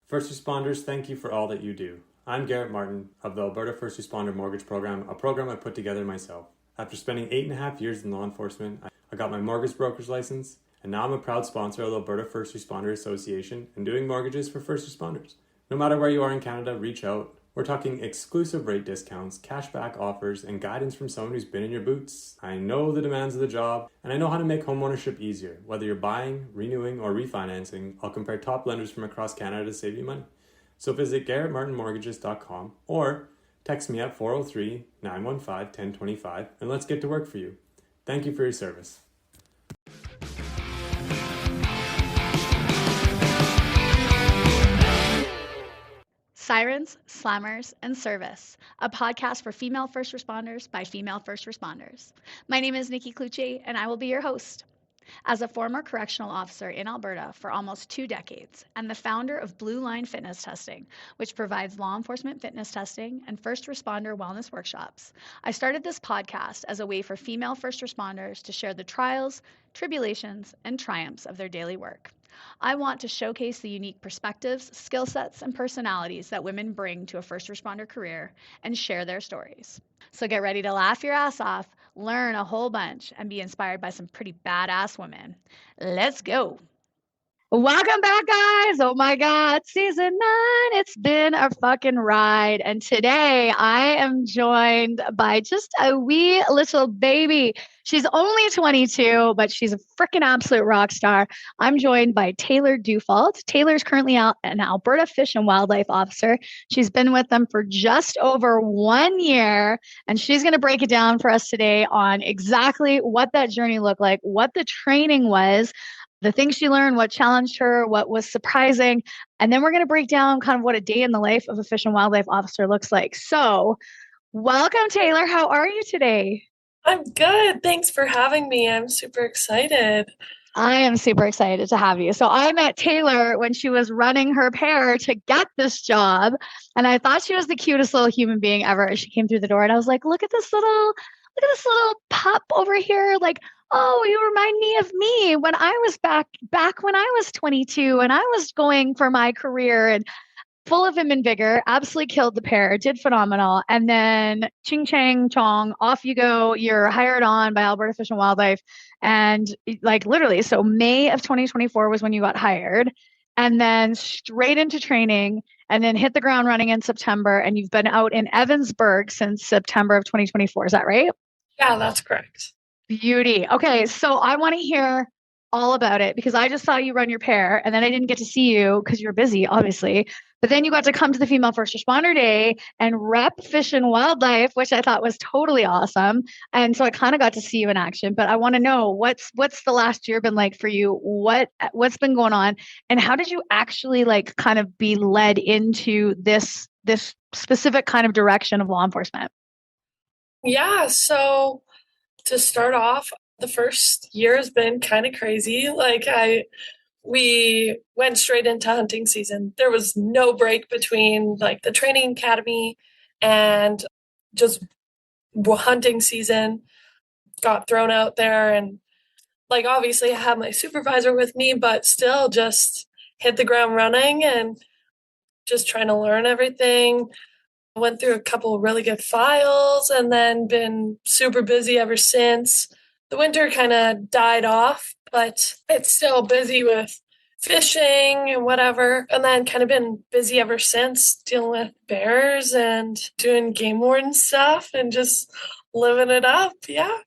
First responders, thank you for all that you do. I'm Garrett Martin of the Alberta First Responder Mortgage Program, a program I put together myself. After spending 8.5 years in law enforcement, I got my mortgage broker's license, and now I'm a proud sponsor of the Alberta First Responder Association and doing mortgages for first responders. No matter where you are in Canada, reach out. We're talking exclusive rate discounts, cashback offers, and guidance from someone who's been in your boots. I know the demands of the job, and I know how to make homeownership easier. Whether you're buying, renewing, or refinancing, I'll compare top lenders from across Canada to save you money. So visit garrettmartinmortgages.com or text me at 403-915-1025 and let's get to work for you. Thank you for your service. Sirens, Slammers, and Service, a podcast for female first responders by female first responders. My name is Nikki Cluche, and I will be your host. As a former correctional officer in Alberta for almost 2 decades and the founder of Blue Line Fitness Testing, which provides law enforcement fitness testing and first responder wellness workshops, I started this podcast as a way for female first responders to share the trials, tribulations, and triumphs of their daily work. I want to showcase the unique perspectives, skill sets, and personalities that women bring to a first responder career and share their stories. So get ready to laugh your ass off, learn a whole bunch, and be inspired by some pretty badass women. Let's go. Welcome back, guys. Oh my God, season 9. It's been a fucking ride. And today I am joined by just a wee little baby. She's only 22, but she's a freaking absolute rock star. I'm joined by Taylor Dufault. Taylor's currently an Alberta Fish and Wildlife Officer. She's been with them for just over 1 year, and she's going to break it down for us today on exactly what that journey looked like, what the training was, the things she learned, what challenged her, what was surprising. And then we're going to break down kind of what a day in the life of a fish and wildlife officer looks like. So welcome, Taylor. How are you today? I'm good. Thanks for having me. I'm super excited. I am super excited to have you. So I met Taylor when she was running her pair to get this job. And I thought she was the cutest little human being ever as she came through the door. And I was like, look at this little pup over here. Like, oh, you remind me of me when I was back when I was 22 and I was going for my career and full of vim and vigor, absolutely killed the pair, did phenomenal. And then ching chang chong, off you go. You're hired on by Alberta Fish and Wildlife. And like literally, so May of 2024 was when you got hired, and then straight into training and then hit the ground running in September. And you've been out in Evansburg since September of 2024. Is that right? Yeah, that's correct. Beauty. Okay, so I want to hear all about it because I just saw you run your pair and then I didn't get to see you because you're busy, obviously. But then you got to come to the Female First Responder Day and rep Fish and Wildlife, which I thought was totally awesome. And so I kind of got to see you in action. But I want to know what's the last year been like for you? What's been going on? And how did you actually like kind of be led into this specific kind of direction of law enforcement? Yeah, so to start off, the first year has been kind of crazy. We went straight into hunting season. There was no break between like the training academy and just hunting season. Got thrown out there, and like obviously I had my supervisor with me, but still just hit the ground running and just trying to learn everything. Went through a couple of really good files and then been super busy ever since. The winter kind of died off, but it's still busy with fishing and whatever. And then kind of been busy ever since dealing with bears and doing game warden stuff and just living it up. Yeah.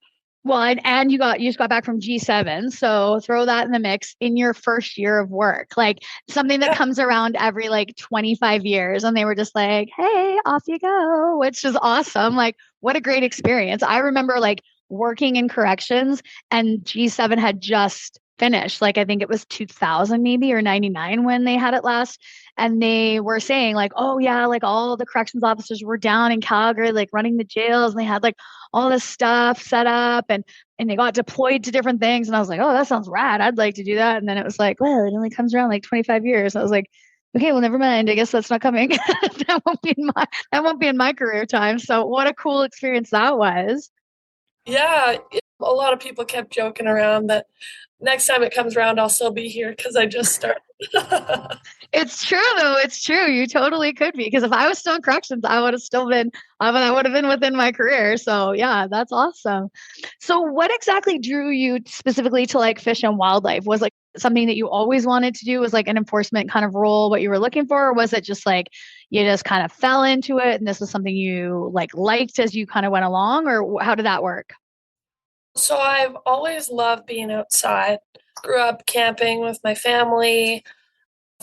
Well, and you just got back from G7, so throw that in the mix in your first year of work, like something that comes around every like 25 years, and they were just like, "Hey, off you go," which is awesome. Like, what a great experience! I remember like working in corrections, and G7 had just finished. Like, I think it was 2000 maybe or 99 when they had it last, and they were saying like, "Oh yeah, like all the corrections officers were down in Calgary, like running the jails, and they had like all this stuff set up and they got deployed to different things." And I was like, "Oh, that sounds rad. I'd like to do that." And then it was like, "Well, it only comes around like 25 years." I was like, "Okay, well, never mind. I guess that's not coming." That won't be in my career time. So what a cool experience that was. Yeah. A lot of people kept joking around that next time it comes around, I'll still be here because I just started. It's true, though. It's true. You totally could be. Because if I was still in corrections, I would have still been, I would have been within my career. So, yeah, that's awesome. So, what exactly drew you specifically to like fish and wildlife? Was like something that you always wanted to do? Was like an enforcement kind of role what you were looking for? Or was it just like you just kind of fell into it and this was something you like liked as you kind of went along? Or how did that work? So I've always loved being outside. Grew up camping with my family,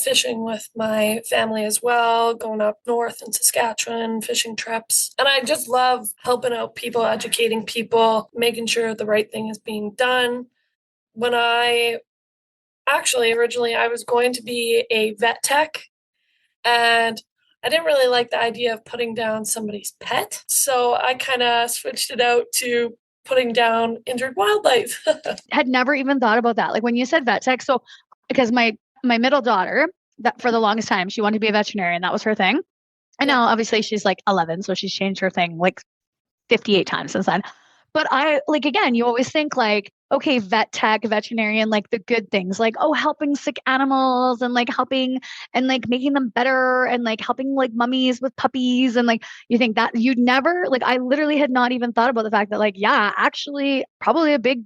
fishing with my family as well, going up north in Saskatchewan, fishing trips. And I just love helping out people, educating people, making sure the right thing is being done. When I actually originally I was going to be a vet tech, and I didn't really like the idea of putting down somebody's pet. So I kind of switched it out to putting down injured wildlife. Had never even thought about that. Like when you said vet tech, so because my middle daughter, that for the longest time, she wanted to be a veterinarian. That was her thing. And Yeah. now obviously she's like 11, so she's changed her thing like 58 times since then. But I like again, you always think like, okay, vet tech, veterinarian, like the good things, like oh, helping sick animals and like helping and like making them better and like helping like mummies with puppies and like you think that you'd never like I literally had not even thought about the fact that like yeah, actually probably a big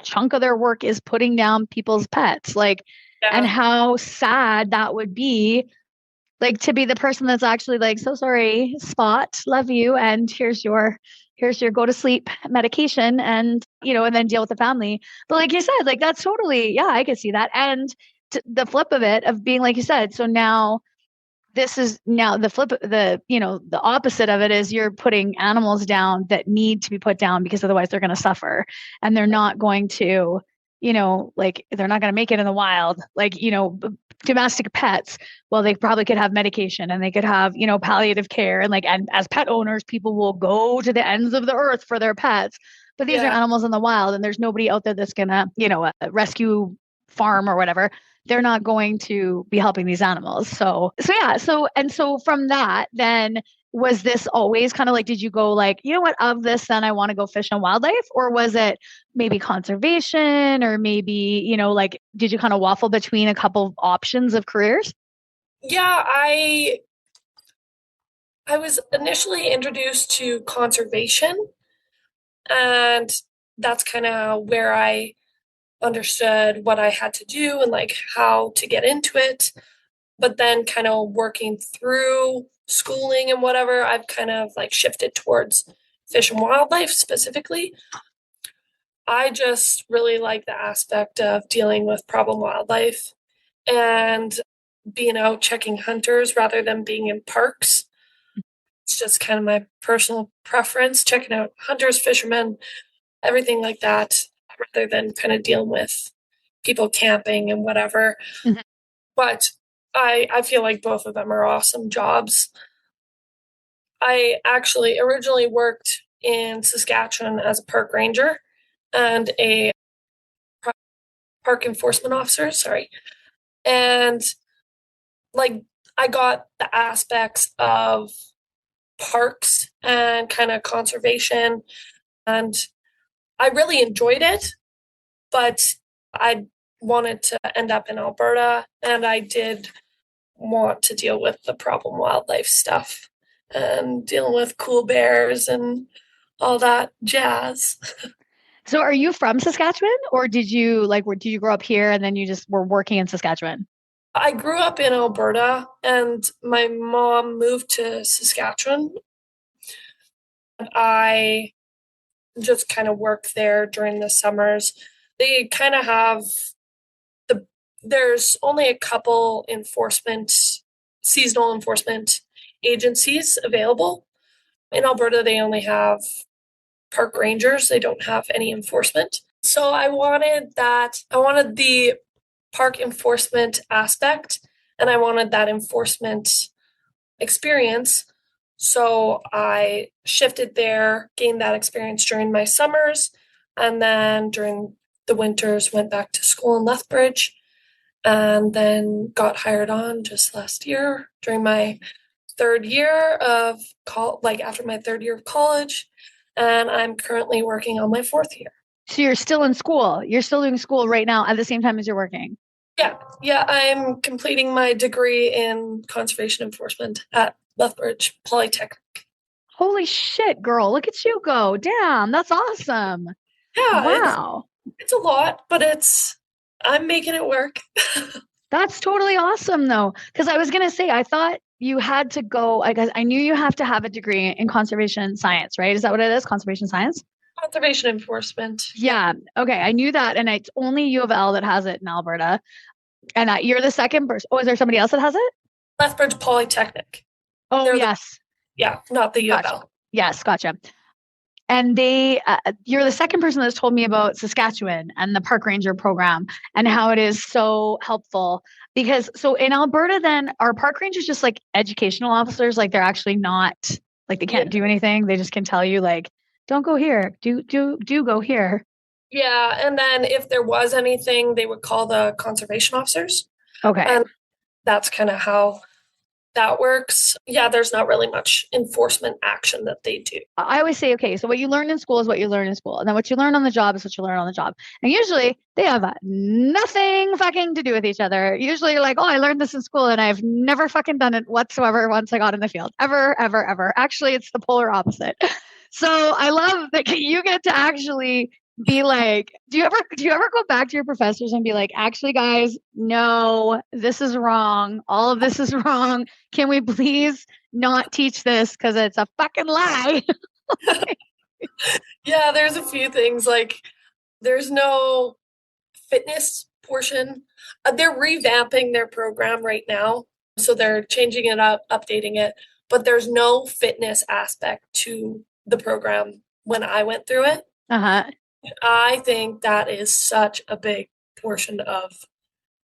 chunk of their work is putting down people's pets, like and Yeah. how sad that would be like to be the person that's actually like so sorry Spot, love you, and here's your go to sleep medication and and then deal with the family. But like you said, like that's totally, yeah, I could see that. And the flip of it of being like you said, so now this is now the flip, the the opposite of it is you're putting animals down that need to be put down because otherwise they're going to suffer and they're not going to like they're not going to make it in the wild, like domestic pets. Well, they probably could have medication and they could have palliative care, and like and as pet owners people will go to the ends of the earth for their pets, but these are Yeah. animals in the wild and there's nobody out there that's gonna a rescue farm or whatever. They're not going to be helping these animals. So yeah, so from that then, was this always kind of like, did you go like, you know what, of this then I want to go fish and wildlife, or was it maybe conservation, or maybe like did you kind of waffle between a couple of options of careers? Yeah, I was initially introduced to conservation, and that's kind of where I understood what I had to do and like how to get into it. But then kind of working through schooling and whatever, I've kind of like shifted towards fish and wildlife specifically. I just really like the aspect of dealing with problem wildlife and being out checking hunters rather than being in parks. It's just kind of my personal preference, checking out hunters, fishermen, everything like that, rather than kind of dealing with people camping and whatever. Mhm. But I feel like both of them are awesome jobs. I actually originally worked in Saskatchewan as a park ranger and a park enforcement officer, sorry. And like I got the aspects of parks and kind of conservation, and I really enjoyed it, but I wanted to end up in Alberta, and I did want to deal with the problem wildlife stuff and dealing with cool bears and all that jazz. So are you from Saskatchewan, or did you like did you grow up here and then you just were working in Saskatchewan? I grew up in Alberta, and my mom moved to Saskatchewan. And I just kind of work there during the summers. They kind of have there's only a couple seasonal enforcement agencies available. In Alberta, they only have park rangers, they don't have any enforcement. So I wanted that. I wanted the park enforcement aspect, and I wanted that enforcement experience. So I shifted there, gained that experience during my summers, and then during the winters went back to school in Lethbridge, and then got hired on just last year during my third year of like after my third year of college, and I'm currently working on my fourth year. So you're still in school. You're still doing school right now at the same time as you're working. Yeah, I'm completing my degree in conservation enforcement at Lethbridge Polytechnic. Holy shit, girl. Look at you go. Damn, that's awesome. Yeah, Wow. it's a lot, but I'm making it work. That's totally awesome though. Because I was gonna say, I thought you had to go, I guess I knew you have to have a degree in conservation science, right? Is that what it is? Conservation science? Conservation enforcement. Yeah. Okay. I knew that. And it's only U of L that has it in Alberta. And you're the second person. Oh, is there somebody else that has it? Lethbridge Polytechnic. Oh, They're yes. not the U of Gotcha. L. Yes. Gotcha. And you're the second person that's told me about Saskatchewan and the park ranger program and how it is so helpful. Because so in Alberta, then are park rangers just like educational officers? Like they're actually not like they can't do anything. They just can tell you like, don't go here. Do go here. Yeah, and then if there was anything, they would call the conservation officers. Okay. And that's kind of how that works. Yeah, there's not really much enforcement action that they do. I always say, okay, so what you learn in school is what you learn in school. And then what you learn on the job is what you learn on the job. And usually they have nothing fucking to do with each other. Usually you're like, oh, I learned this in school and I've never fucking done it whatsoever once I got in the field. Ever, ever, ever. Actually, it's the polar opposite. So I love that you get to actually be like, do you ever go back to your professors and be like, actually, guys, no, this is wrong. All of this is wrong. Can we please not teach this because it's a fucking lie? Yeah, there's a few things like there's no fitness portion. They're revamping their program right now. So they're changing it up, updating it, but there's no fitness aspect to the program when I went through it. Uh-huh. I think that is such a big portion of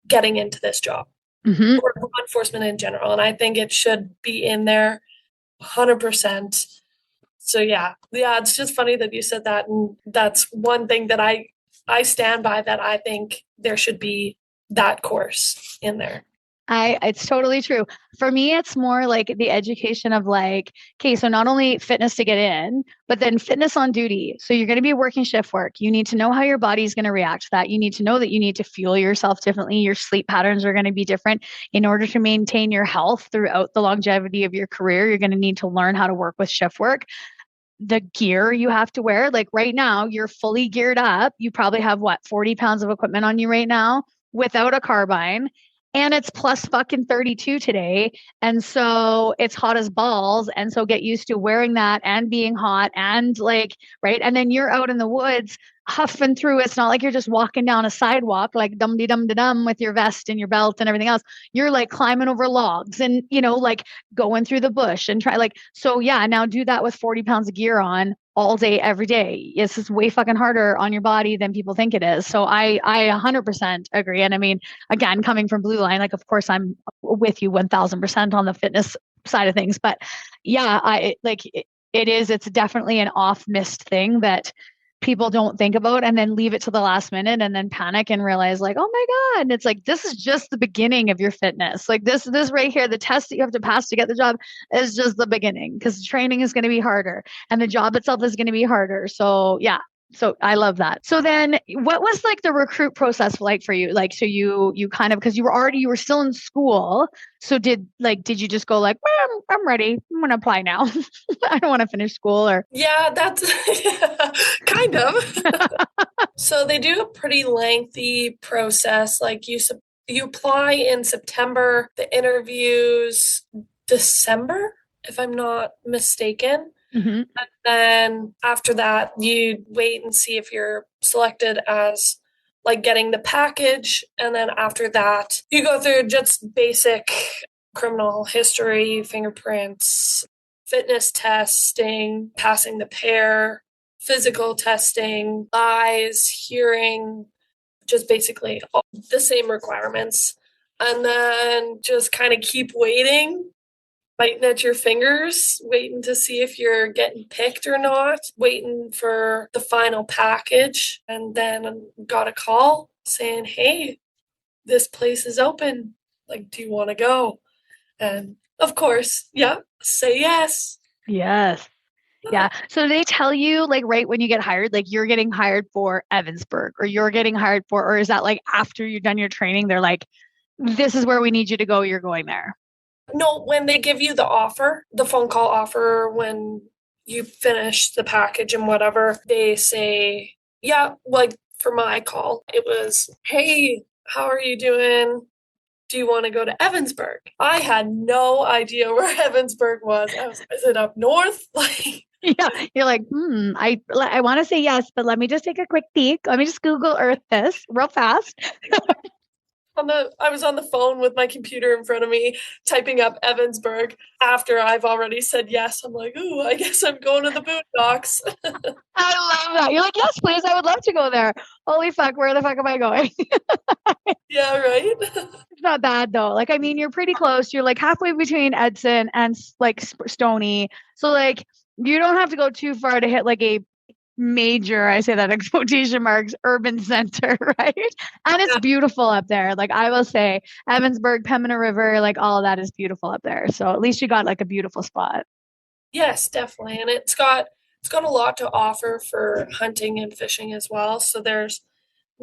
getting into this job or law enforcement in general. And I think it should be in there 100%. So yeah, it's just funny that you said that. And that's one thing that I stand by, that I think there should be that course in there. It's totally true. For me, it's more like the education of like, okay, so not only fitness to get in, but then fitness on duty. So you're going to be working shift work. You need to know how your body's going to react to that. You need to know that you need to fuel yourself differently. Your sleep patterns are going to be different in order to maintain your health throughout the longevity of your career. You're going to need to learn how to work with shift work. The gear you have to wear, like right now, you're fully geared up. You probably have 40 pounds of equipment on you right now without a carbine. And it's plus fucking 32 today. And so it's hot as balls. And so get used to wearing that and being hot and like, right. And then you're out in the woods huffing through. It's not like you're just walking down a sidewalk like dum de dum de dum with your vest and your belt and everything else. You're like climbing over logs and, like going through the bush and try like, so yeah, now do that with 40 pounds of gear on all day, every day. It's just way fucking harder on your body than people think it is. So I 100% agree. And I mean, again, coming from Blue Line, like, of course I'm with you 1000% on the fitness side of things, but yeah, it's definitely an off missed thing that people don't think about and then leave it to the last minute and then panic and realize like, oh my God. And it's like, this is just the beginning of your fitness. Like this right here, the test that you have to pass to get the job is just the beginning, because training is going to be harder and the job itself is going to be harder. So yeah. So I love that. So then what was like the recruit process like for you? Like, so you kind of, because you were still in school. So did you just go like, well, I'm ready. I'm going to apply now. I don't want to finish school or. Yeah, that's kind of. So they do a pretty lengthy process. Like you apply in September, the interviews December, if I'm not mistaken. Mm-hmm. And then after that, you wait and see if you're selected as like getting the package. And then after that, you go through just basic criminal history, fingerprints, fitness testing, passing the pair, physical testing, eyes, hearing, just basically all the same requirements. And then just kind of keep waiting, biting at your fingers, waiting to see if you're getting picked or not, waiting for the final package. And then got a call saying, hey, this place is open. Like, do you want to go? And of course, yeah, say yes. Yes. Yeah. So they tell you like right when you get hired, like you're getting hired for Evansburg or you're getting hired for, or is that like after you've done your training, they're like, this is where we need you to go, you're going there. No, when they give you the offer, the phone call offer, when you finish the package and whatever, they say, yeah, like for my call, it was, hey, how are you doing? Do you want to go to Evansburg? I had no idea where Evansburg was. I was, is it up north? Like, Yeah. You're like, I want to say yes, but let me just take a quick peek. Let me just Google Earth this real fast. I was on the phone with my computer in front of me, typing up Evansburg after I've already said yes. I'm like, ooh, I guess I'm going to the Boondocks. I love that. You're like, yes, please. I would love to go there. Holy fuck. Where the fuck am I going? Yeah, right? It's not bad though. Like, I mean, you're pretty close. You're like halfway between Edson and like Stony. So like, you don't have to go too far to hit like a major, I say that in quotation marks, urban center, right? And it's Yeah. beautiful up there. Like I will say, Evansburg, Pembina River, like all of that is beautiful up there. So at least you got like a beautiful spot. Yes, definitely. And it's got a lot to offer for hunting and fishing as well. So there's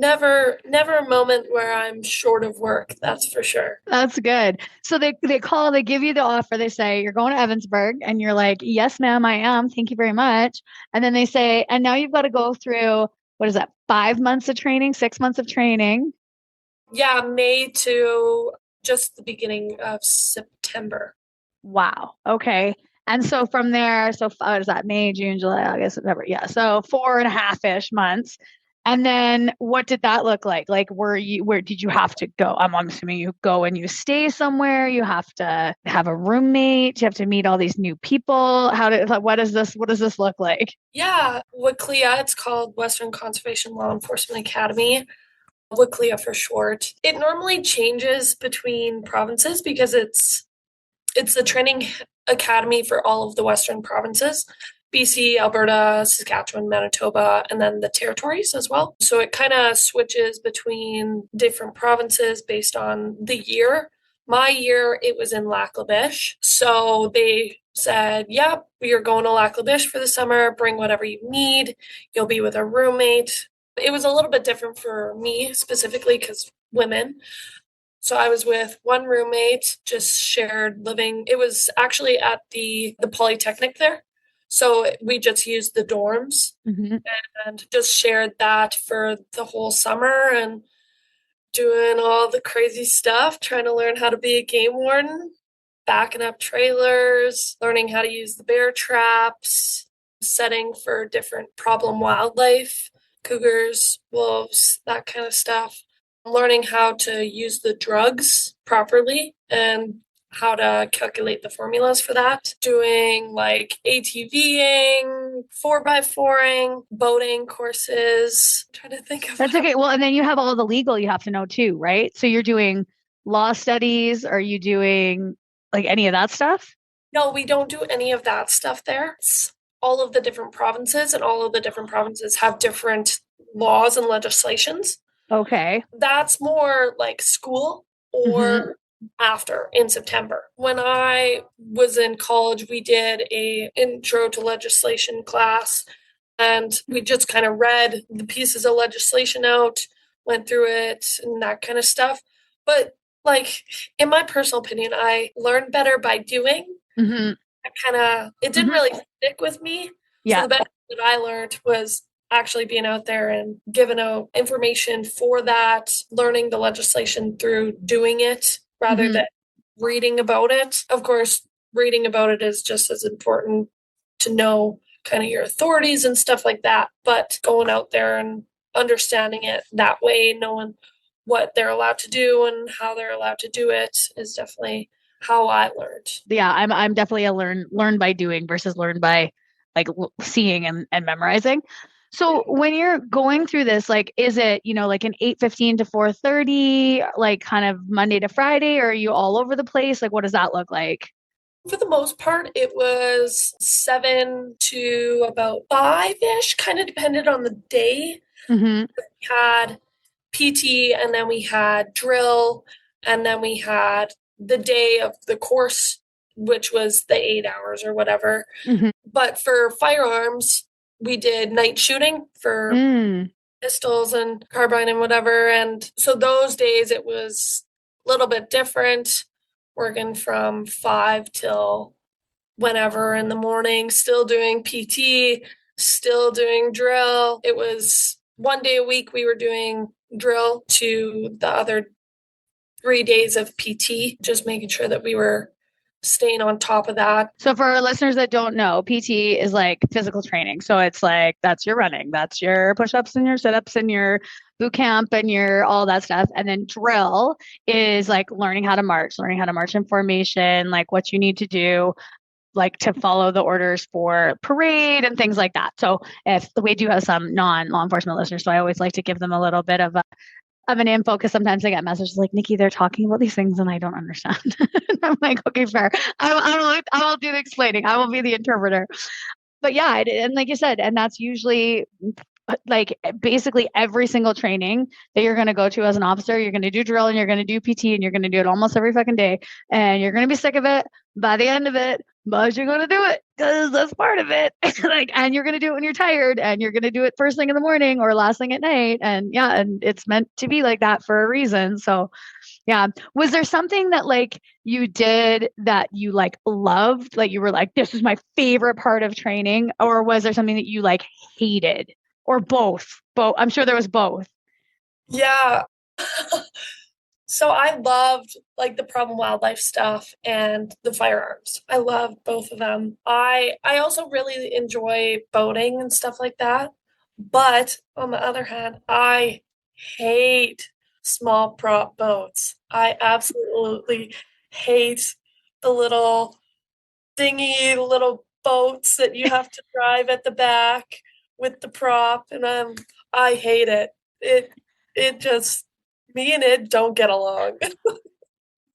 never a moment where I'm short of work, that's for sure. That's good. So they give you the offer. They say you're going to Evansburg, and you're like, yes, ma'am, I am. Thank you very much. And then they say, and now you've got to go through what is that? 5 months of training, 6 months of training. Yeah, May to just the beginning of September. Wow. Okay. And so from there, so what is that? May, June, July, August, September. Yeah. So 4.5-ish months. And then what did that look like? Like, where did you have to go? I'm assuming you go and you stay somewhere. You have to have a roommate. You have to meet all these new people. Like, what does this look like? Yeah, WCLEA, it's called Western Conservation Law Enforcement Academy. WCLEA for short. It normally changes between provinces because it's the training academy for all of the Western provinces. BC, Alberta, Saskatchewan, Manitoba, and then the territories as well. So it kind of switches between different provinces based on the year. My year, it was in Lac La Biche. So they said, yep, you're going to Lac La Biche for the summer. Bring whatever you need. You'll be with a roommate. It was a little bit different for me specifically because women. So I was with one roommate, just shared living. It was actually at the Polytechnic there. So we just used the dorms Mhm. and just shared that for the whole summer and doing all the crazy stuff, trying to learn how to be a game warden, backing up trailers, learning how to use the bear traps, setting for different problem wildlife, cougars, wolves, that kind of stuff. Learning how to use the drugs properly and how to calculate the formulas for that. Doing like ATVing, 4x4ing, boating courses. I'm trying to think of That's what. okay. Well, and then you have all the legal you have to know too, right? So you're doing law studies. Are you doing like any of that stuff? No, we don't do any of that stuff there. It's all of the different provinces, and all of the different provinces have different laws and legislations. Okay. That's more like school Hmm. or after in September. When I was in college, we did a intro to legislation class and we just kind of read the pieces of legislation out, went through it and that kind of stuff. But like in my personal opinion, I learned better by doing. Hmm. I kind of it didn't Hmm. really stick with me. So Yeah. the best that I learned was actually being out there and giving out information for that, learning the legislation through doing it rather Hmm. than reading about it. Of course, reading about it is just as important to know kind of your authorities and stuff like that, but going out there and understanding it that way, knowing what they're allowed to do and how they're allowed to do it is definitely how I learned. Yeah. I'm definitely a learn by doing versus learn by like seeing and memorizing. So when you're going through this, like, is it, like an 8:15 to 4:30, like kind of Monday to Friday, or are you all over the place? Like, what does that look like? For the most part, it was 7 to about 5-ish, kind of depended on the day. Hmm. We had PT and then we had drill and then we had the day of the course which was the 8 hours or whatever. Mhm. But for firearms, we did night shooting for pistols and carbine and whatever. And so those days it was a little bit different, working from 5 till whenever in the morning, still doing PT, still doing drill. It was 1 day a week we were doing drill to the other 3 days of PT, just making sure that we were staying on top of that. So for our listeners that don't know, PT is like physical training. So it's like, that's your running, that's your push-ups and your sit-ups and your boot camp and your all that stuff. And then drill is like learning how to march in formation, like what you need to do, like to follow the orders for parade and things like that. So if we do have some non-law enforcement listeners, so I always like to give them a little bit of an info, because sometimes I get messages like, Nikki, they're talking about these things and I don't understand. I'm like, okay, fair. I will do the explaining. I will be the interpreter. But yeah, and like you said, and that's usually like basically every single training that you're going to go to as an officer, you're going to do drill and you're going to do PT and you're going to do it almost every fucking day. And you're going to be sick of it by the end of it, but you're going to do it because that's part of it. Like, and you're going to do it when you're tired, and you're going to do it first thing in the morning or last thing at night. And yeah, and it's meant to be like that for a reason. So yeah. Was there something that like you did that you like loved? Like you were like, this is my favorite part of training, or was there something that you like hated? Or both? Both. I'm sure there was both. Yeah. So I loved like the problem wildlife stuff and the firearms. I loved both of them. I also really enjoy boating and stuff like that. But on the other hand, I hate small prop boats. I absolutely hate the little dingy little boats that you have to drive at the back with the prop, and I hate it. It just, me and it don't get along. Is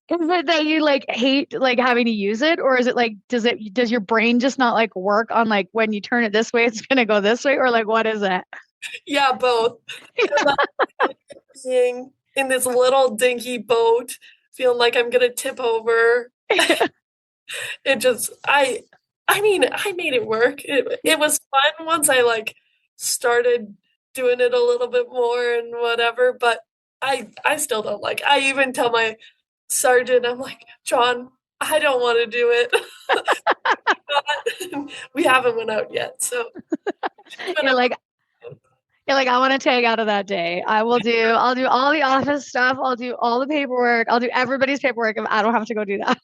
it that you like hate like having to use it, or is it like does your brain just not like work on like when you turn it this way it's gonna go this way, or like what is it? Yeah, both. Being in this little dinky boat, feeling like I'm gonna tip over. It just I mean, I made it work. It was fun once I like started doing it a little bit more and whatever, but I still don't like. I even tell my sergeant, I'm like, John, I don't want to do it. We haven't went out yet, so You're like, I want to tag out of that day. I'll do all the office stuff. I'll do all the paperwork. I'll do everybody's paperwork if I don't have to go do that.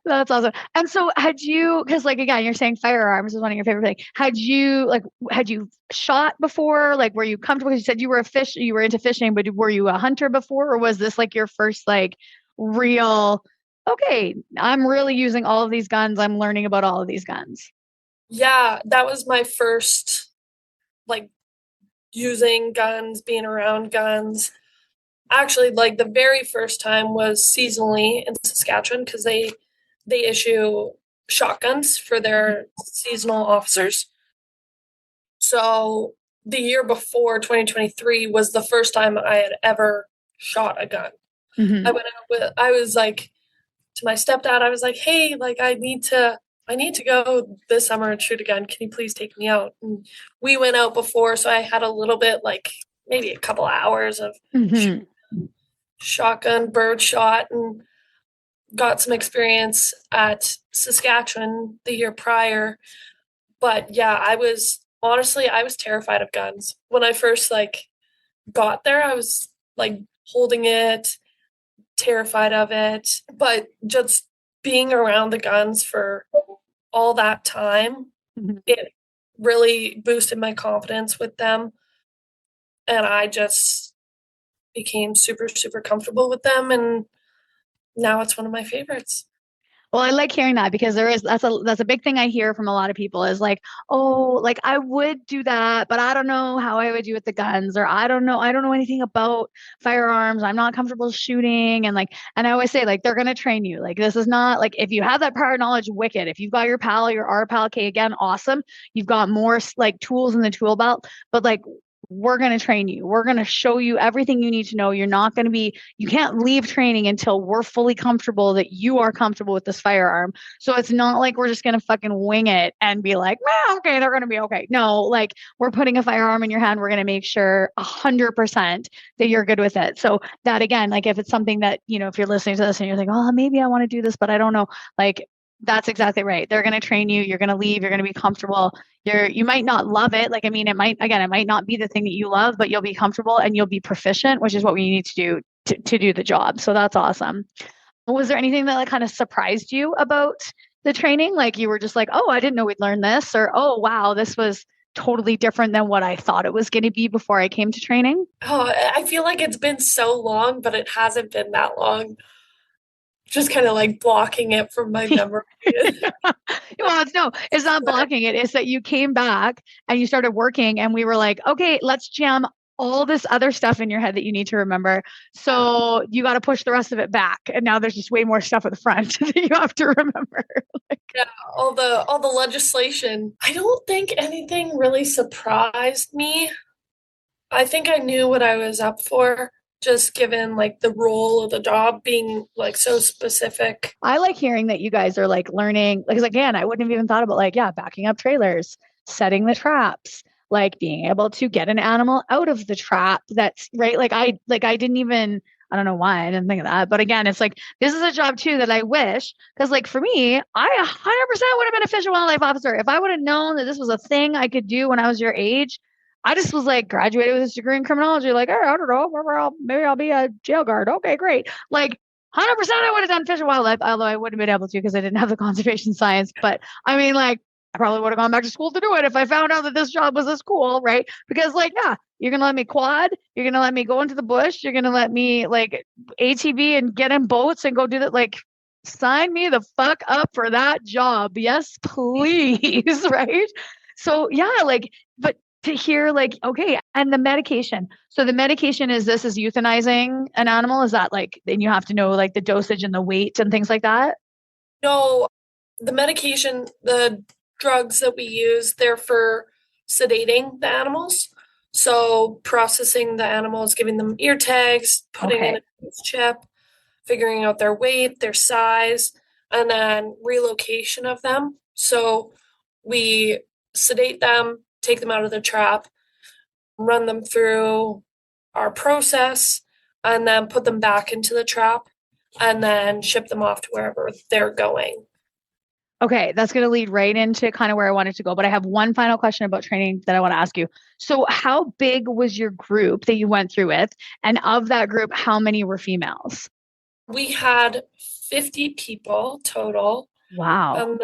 That's awesome. And so because like, again, you're saying firearms is one of your favorite things. Had you shot before? Like, were you comfortable? You said you were into fishing, but were you a hunter before, or was this like your first like real, okay, I'm really using all of these guns. I'm learning about all of these guns. yeah, that was my first like using guns, being around guns. Actually, like the very first time was seasonally in Saskatchewan, because they issue shotguns for their seasonal officers. So the year before 2023 was the first time I had ever shot a gun. Mm-hmm. I was like to my stepdad, I was like, hey, like I need to go this summer and shoot a gun. Can you please take me out? And we went out before, so I had a little bit, like maybe a couple hours of shotgun bird shot, and got some experience at Saskatchewan the year prior. But yeah, I was terrified of guns. When I first like got there, I was like holding it, terrified of it. But just being around the guns for all that time, it really boosted my confidence with them. And I just became super, super comfortable with them. And now it's one of my favorites. Well, I like hearing that, because that's a big thing I hear from a lot of people is like, oh, like I would do that, but I don't know how I would do with the guns, or I don't know anything about firearms. I'm not comfortable shooting. And I always say, like, they're going to train you. Like, this is not like, if you have that prior knowledge, wicked. If you've got your pal, your R pal, okay, again, awesome. You've got more like tools in the tool belt, but like, we're going to train you. We're going to show you everything you need to know. You can't leave training until we're fully comfortable that you are comfortable with this firearm. So it's not like we're just going to fucking wing it and be like, well, okay, they're going to be okay. No, like we're putting a firearm in your hand. We're going to make sure 100% that you're good with it. So that again, like if it's something that, if you're listening to this and you're like, oh, maybe I want to do this, but I don't know, like that's exactly right. They're going to train you. You're going to leave. You're going to be comfortable. You might not love it. Like, I mean, it might not be the thing that you love, but you'll be comfortable and you'll be proficient, which is what we need to do to do the job. So that's awesome. Was there anything that like kind of surprised you about the training? Like you were just like, oh, I didn't know we'd learn this, or, oh, wow, this was totally different than what I thought it was going to be before I came to training? Oh, I feel like it's been so long, but it hasn't been that long. Just kind of like blocking it from my memory. Well, it's not blocking it. It's that you came back and you started working and we were like, okay, let's jam all this other stuff in your head that you need to remember. So you got to push the rest of it back. And now there's just way more stuff at the front that you have to remember. Yeah, all the legislation. I don't think anything really surprised me. I think I knew what I was up for, just given like the role of the job being like so specific. I like hearing that you guys are like learning, because again, I wouldn't have even thought about like, yeah, backing up trailers, setting the traps, like being able to get an animal out of the trap. That's right. I didn't even, I don't know why I didn't think of that. But again, it's like, this is a job too that I wish, because like for me, I 100% would have been a fish and wildlife officer. If I would have known that this was a thing I could do when I was your age, I just was like graduated with a degree in criminology. Like, I don't know, maybe I'll be a jail guard. Okay, great. Like 100% I would have done fish and wildlife, although I wouldn't have been able to because I didn't have the conservation science. But I mean, like, I probably would have gone back to school to do it if I found out that this job was this cool, right? Because like, yeah, you're going to let me quad. You're going to let me go into the bush. You're going to let me like ATV and get in boats and go do that. Like, sign me the fuck up for that job. Yes, please. Right. So yeah, like, but to hear like, okay, and the medication. So the medication is euthanizing an animal. Is that like, then you have to know like the dosage and the weight and things like that? No, the medication, the drugs that we use, they're for sedating the animals. So processing the animals, giving them ear tags, putting in a chip, figuring out their weight, their size, and then relocation of them. So we sedate them, take them out of the trap, run them through our process, and then put them back into the trap, and then ship them off to wherever they're going. Okay, that's going to lead right into kind of where I wanted to go. But I have one final question about training that I want to ask you. So, how big was your group that you went through with? And of that group, how many were females? We had 50 people total. Wow.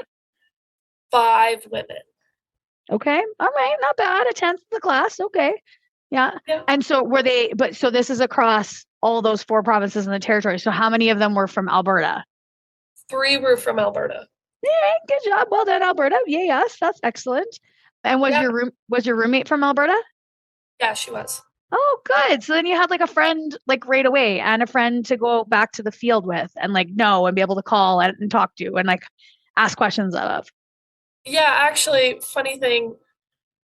5 women. Okay. All right. Not bad. A tenth of the class. Okay. Yeah. And so so this is across all those 4 provinces in the territory. So how many of them were from Alberta? 3 were from Alberta. Yeah, good job. Well done, Alberta. Yeah, yes, that's excellent. And was your roommate from Alberta? Yeah, she was. Oh, good. So then you had like a friend like right away and a friend to go back to the field with and like know and be able to call and talk to and like ask questions of. Yeah, actually, funny thing,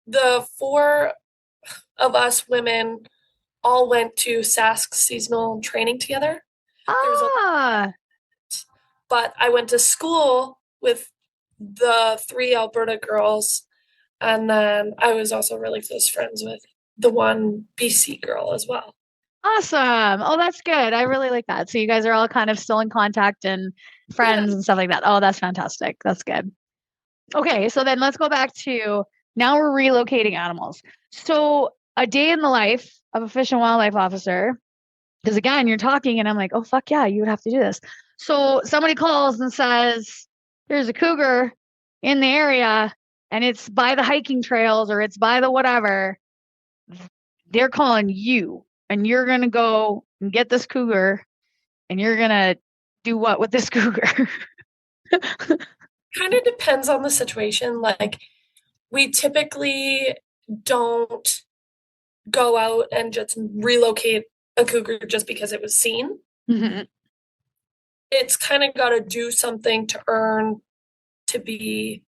the 4 of us women all went to Sask seasonal training together. But I went to school with the 3 Alberta girls, and then I was also really close friends with the one BC girl as well. Awesome. Oh, that's good. I really like that. So you guys are all kind of still in contact and friends and stuff like that. Oh, that's fantastic. That's good. Okay, so then let's go back to now we're relocating animals. So a day in the life of a fish and wildlife officer, because again, you're talking and I'm like, oh, fuck yeah, you would have to do this. So somebody calls and says, there's a cougar in the area and it's by the hiking trails or it's by the whatever. They're calling you and you're going to go and get this cougar and you're going to do what with this cougar? Kind of depends on the situation. Like, we typically don't go out and just relocate a cougar just because it was seen. Mm-hmm. It's kind of got to do something to earn to be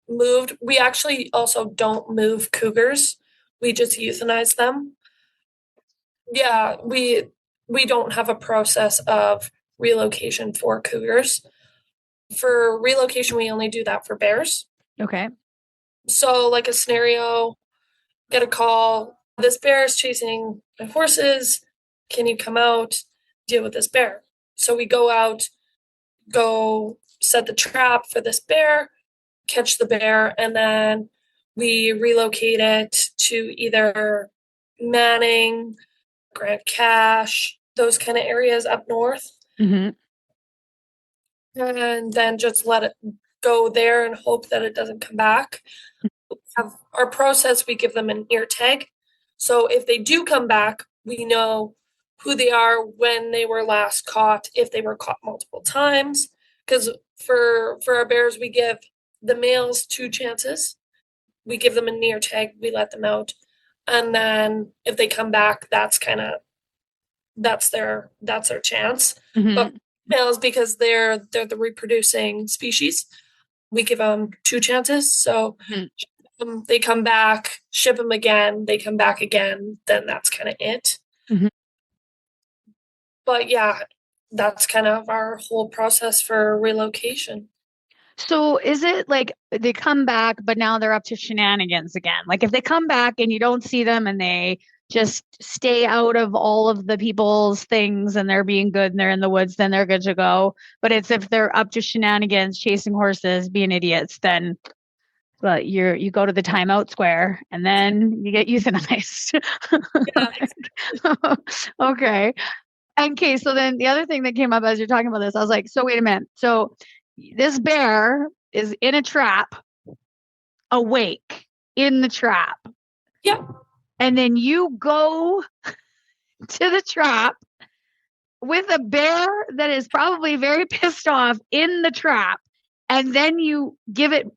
moved. We actually also don't move cougars. we just euthanize them. Yeah, we don't have a process of relocation for cougars. For relocation, we only do that for bears. Okay. So, like a scenario, get a call. This bear is chasing my horses. Can you come out, deal with this bear? So we go out, go set the trap for this bear, catch the bear, and then we relocate it to either Manning, Grand Cache, those kind of areas up north. Mm-hmm. And then just let it go there and hope that it doesn't come back. Have our process, we give them an ear tag. So if they do come back, we know who they are, when they were last caught, if they were caught multiple times. Because for our bears, we give the males 2 chances. We give them an ear tag, we let them out. And then if they come back, that's their chance. Mm-hmm. But males, because they're the reproducing species, we give them 2 chances. So they come back, ship them again, they come back again, then that's kind of it. Mm-hmm. But yeah, that's kind of our whole process for relocation. So is it like they come back, but now they're up to shenanigans again? Like if they come back and you don't see them and they just stay out of all of the people's things and they're being good and they're in the woods, then they're good to go. But it's if they're up to shenanigans, chasing horses, being idiots, then but you go to the timeout square and then you get euthanized. Yeah. Okay. Okay. So then the other thing that came up as you're talking about this, I was like, so wait a minute. So this bear is in a trap, awake in the trap. Yeah. And then you go to the trap with a bear that is probably very pissed off in the trap. And then you give it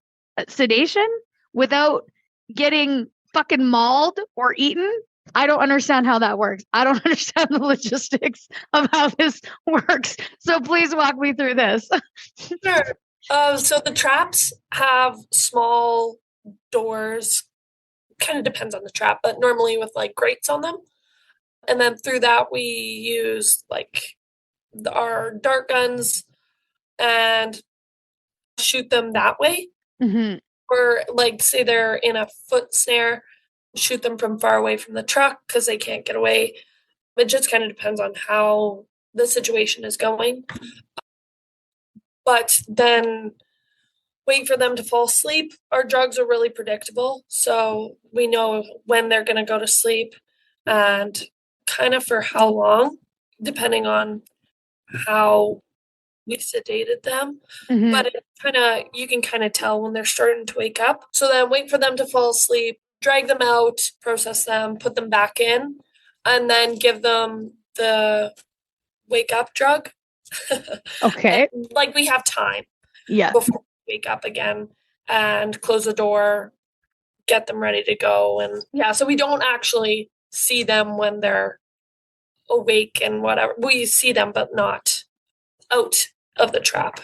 sedation without getting fucking mauled or eaten. I don't understand how that works. I don't understand the logistics of how this works. So please walk me through this. Sure. So the traps have small doors, kind of depends on the trap, but normally with like grates on them. And then through that, we use like our dart guns and shoot them that way. Mm-hmm. Or like say they're in a foot snare, shoot them from far away from the truck because they can't get away. It just kind of depends on how the situation is going. But then wait for them to fall asleep. Our drugs are really predictable, so we know when they're going to go to sleep and kind of for how long, depending on how we sedated them. Mm-hmm. But it you can kind of tell when they're starting to wake up. So then wait for them to fall asleep, drag them out, process them, put them back in, and then give them the wake up drug. Okay. Like we have time. Yeah. Before we wake up again and close the door, get them ready to go. And yeah, so we don't actually see them when they're awake and whatever. We see them, but not out of the trap.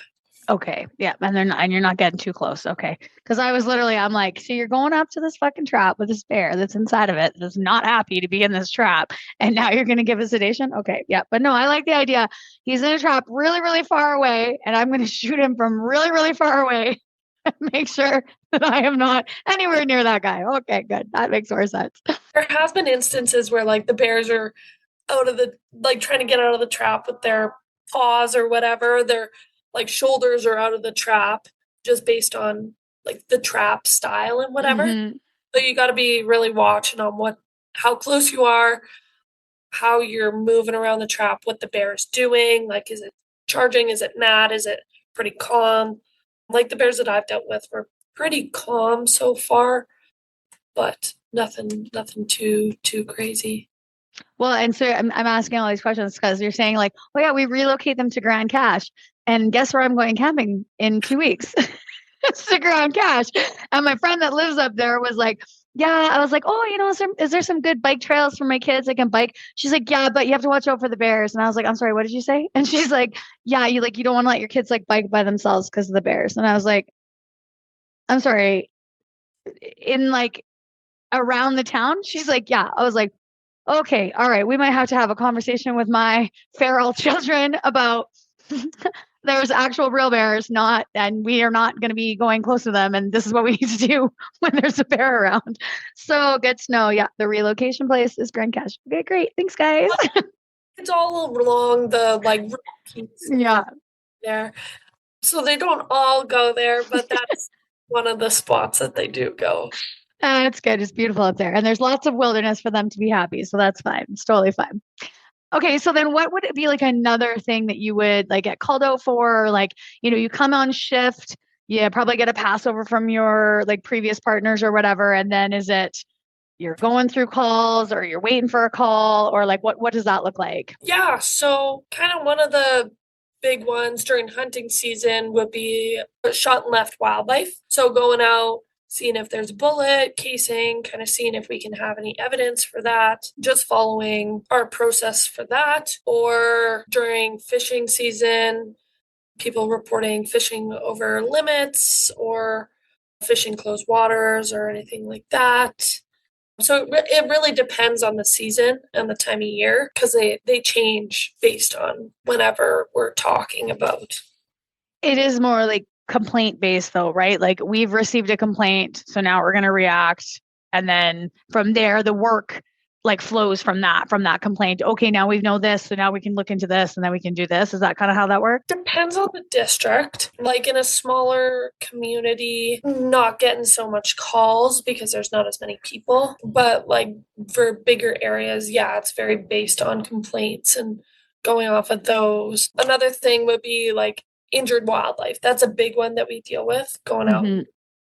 Okay. Yeah. And they're not, and you're not getting too close. Okay. Because I'm like, so you're going up to this fucking trap with this bear that's inside of it that's not happy to be in this trap. And now you're going to give a sedation. Okay. Yeah. But no, I like the idea. He's in a trap really, really far away. And I'm going to shoot him from really, really far away. Make sure that I am not anywhere near that guy. Okay, good. That makes more sense. There has been instances where like the bears are out of the, like trying to get out of the trap with their paws or whatever. Their like shoulders are out of the trap just based on like the trap style and whatever. Mm-hmm. So you got to be really watching on how close you are, how you're moving around the trap, what the bear is doing. Like, is it charging? Is it mad? Is it pretty calm? Like the bears that I've dealt with were pretty calm so far, but nothing too crazy. Well, and so I'm asking all these questions because you're saying like, oh yeah, we relocate them to Grand Cache. And guess where I'm going camping in 2 weeks? It's to Grand Cache. And my friend that lives up there was like, yeah, I was like, oh, is there some good bike trails for my kids I can bike? She's like, yeah, but you have to watch out for the bears. And I was like, I'm sorry, what did you say? And she's like, yeah, you don't want to let your kids like bike by themselves because of the bears. And I was like, I'm sorry. In like around the town? She's like, yeah. I was like, okay, all right. We might have to have a conversation with my feral children about there's actual real bears, and we are not going to be going close to them. And this is what we need to do when there's a bear around. So good to know. Yeah, the relocation place is Grand Cache. Okay, great. Thanks, guys. It's all along the like yeah. there. So they don't all go there, but that's one of the spots that they do go. It's good. It's beautiful up there. And there's lots of wilderness for them to be happy. So that's fine. It's totally fine. Okay, so then what would it be like another thing that you would like get called out for? Or, like, you come on shift, you probably get a passover from your like previous partners or whatever. And then is it you're going through calls or you're waiting for a call, or like what does that look like? Yeah, so kind of one of the big ones during hunting season would be shot and left wildlife. So going out, seeing if there's a bullet casing, kind of seeing if we can have any evidence for that, just following our process for that. Or during fishing season, people reporting fishing over limits or fishing closed waters or anything like that. So it really depends on the season and the time of year, because they change based on whenever we're talking about. It is more like complaint based though, right? Like we've received a complaint, so now we're going to react. And then from there, the work like flows from that complaint. Okay, now we know this, so now we can look into this and then we can do this. Is that kind of how that works? Depends on the district. Like in a smaller community, not getting so much calls because there's not as many people. But like for bigger areas, yeah, it's very based on complaints and going off of those. Another thing would be like injured wildlife. That's a big one that we deal with, going out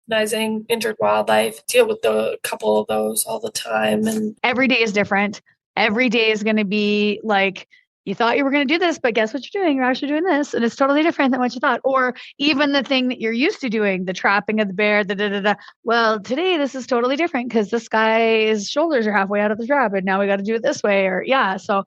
recognizing injured wildlife, deal with a couple of those all the time. And every day is different. Every day is going to be like, you thought you were going to do this, but guess what you're doing? You're actually doing this. And it's totally different than what you thought. Or even the thing that you're used to doing, the trapping of the bear, Well, today this is totally different because this guy's shoulders are halfway out of the trap and now we got to do it this way. Or yeah. So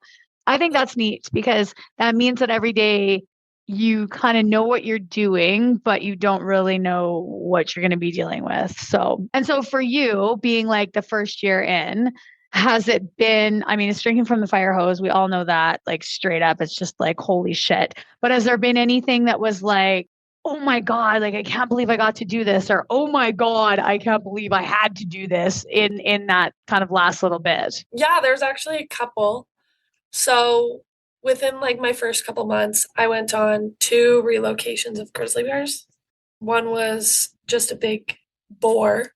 I think that's neat because that means that every day you kind of know what you're doing, but you don't really know what you're going to be dealing with. So for you being like the first year in, has it been, I mean, it's drinking from the fire hose. We all know that, like straight up, it's just like, holy shit. But has there been anything that was like, oh my God, like, I can't believe I got to do this, or, oh my God, I can't believe I had to do this in that kind of last little bit? Yeah, there's actually a couple. So within like my first couple months, I went on 2 relocations of grizzly bears. One was just a big boar,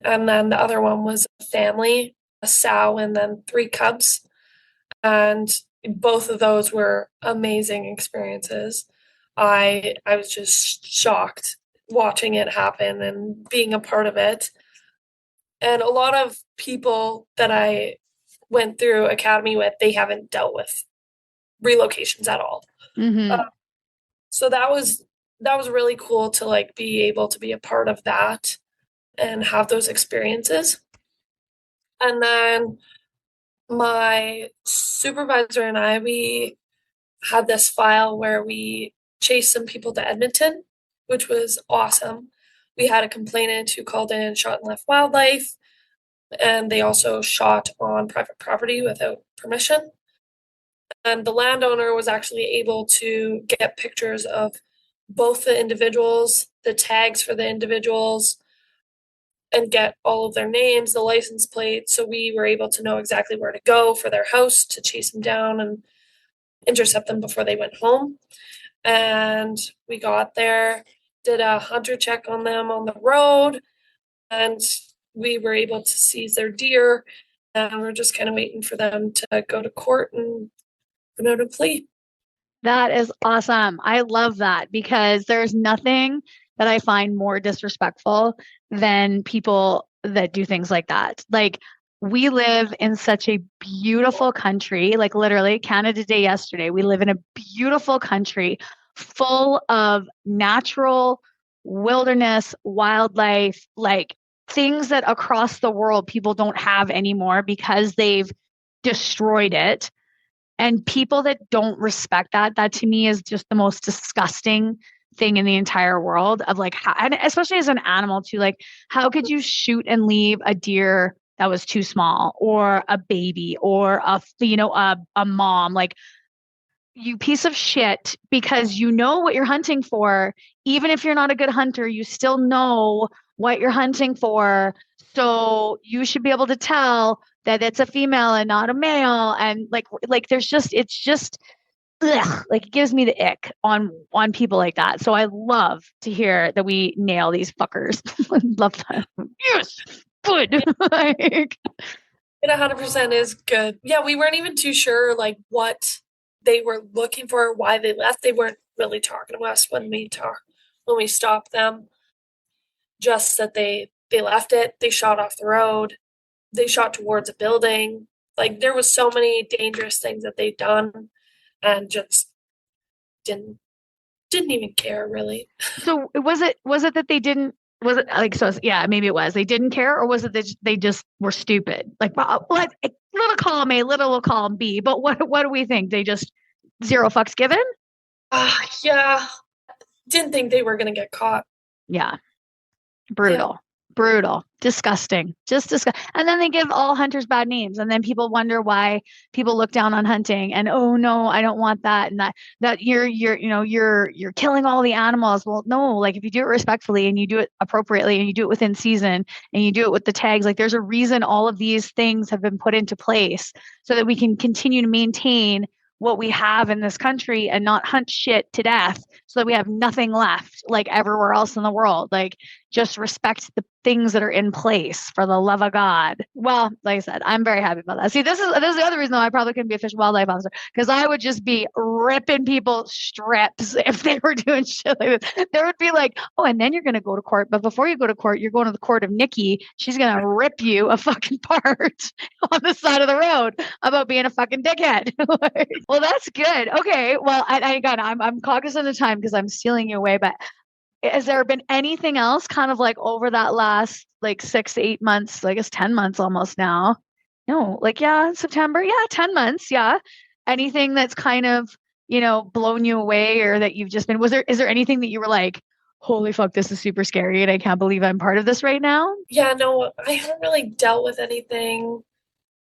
and then the other one was a family, a sow, and then 3 cubs. And both of those were amazing experiences. I was just shocked watching it happen and being a part of it. And a lot of people that I went through academy with, they haven't dealt with relocations at all. So that was really cool to like be able to be a part of that and have those experiences. And then my supervisor and I, we had this file where we chased some people to Edmonton, which was awesome. We had a complainant who called in and shot and left wildlife, and they also shot on private property without permission. And the landowner was actually able to get pictures of both the individuals, the tags for the individuals, and get all of their names, the license plates. So we were able to know exactly where to go for their house to chase them down and intercept them before they went home. And we got there, did a hunter check on them on the road, and we were able to seize their deer. And we're just kind of waiting for them to go to court and to plea. That is awesome. I love that because there's nothing that I find more disrespectful than people that do things like that. Like, we live in such a beautiful country, like literally Canada Day yesterday. We live in a beautiful country full of natural wilderness, wildlife, like things that across the world people don't have anymore because they've destroyed it. And people that don't respect that to me is just the most disgusting thing in the entire world of like, how, and especially as an animal too, like how could you shoot and leave a deer that was too small, or a baby, or a mom. Like, you piece of shit, because you know what you're hunting for. Even if you're not a good hunter, you still know what you're hunting for. So you should be able to tell that it's a female and not a male. And like it's just ugh, like it gives me the ick on people like that. So I love to hear that we nail these fuckers. Love that. Yes, good. Like, It 100% is good. Yeah, we weren't even too sure like what they were looking for, why they left. They weren't really talking to us when we stopped them. Just that they left it. They shot off the road. They shot towards a building. Like, there was so many dangerous things that they'd done, and just didn't even care, really. so was it that they didn't, was it like, so yeah, maybe it was they didn't care, or was it that they just were stupid? Like, well, little column A, little column B, but what do we think? They just zero fucks given? Yeah. Didn't think they were going to get caught. Yeah. Brutal. Disgusting. Just disgusting. And then they give all hunters bad names, and then people wonder why people look down on hunting, and oh no, I don't want that, and that you're killing all the animals. Well, no, like, if you do it respectfully and you do it appropriately and you do it within season and you do it with the tags, like, there's a reason all of these things have been put into place so that we can continue to maintain what we have in this country and not hunt shit to death so that we have nothing left like everywhere else in the world. Like, just respect the things that are in place, for the love of God. Well, like I said, I'm very happy about that. See, this is the other reason why I probably couldn't be a fish and wildlife officer, because I would just be ripping people's strips if they were doing shit like this. There would be like, oh, and then you're going to go to court, but before you go to court, you're going to the court of Nikki. She's going to rip you a fucking part on the side of the road about being a fucking dickhead. Well, that's good. Okay. Well, I'm cognizant of time because I'm stealing you away, but has there been anything else kind of like over that last like 6 to 8 months, I guess 10 months almost now? No, like, yeah, September. Yeah, 10 months. Yeah. Anything that's kind of, blown you away, or that you've just been, is there anything that you were like, holy fuck, this is super scary and I can't believe I'm part of this right now? Yeah, no, I haven't really dealt with anything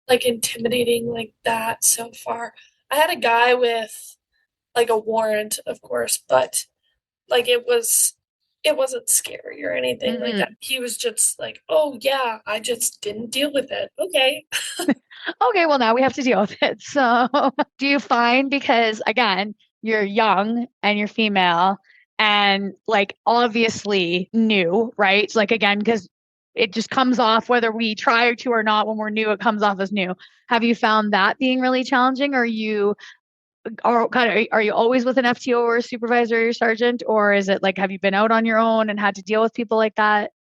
like intimidating like that so far. I had a guy with like a warrant, of course, but like it wasn't scary or anything like that. He was just like, oh yeah, I just didn't deal with it. Okay. Okay, well, now we have to deal with it. So do you find, because again, you're young and you're female and like obviously new, right? Like, again, because it just comes off whether we try to or not, when we're new, it comes off as new. Have you found that being really challenging? Are you always with an FTO or a supervisor or sergeant, or is it like, have you been out on your own and had to deal with people like that?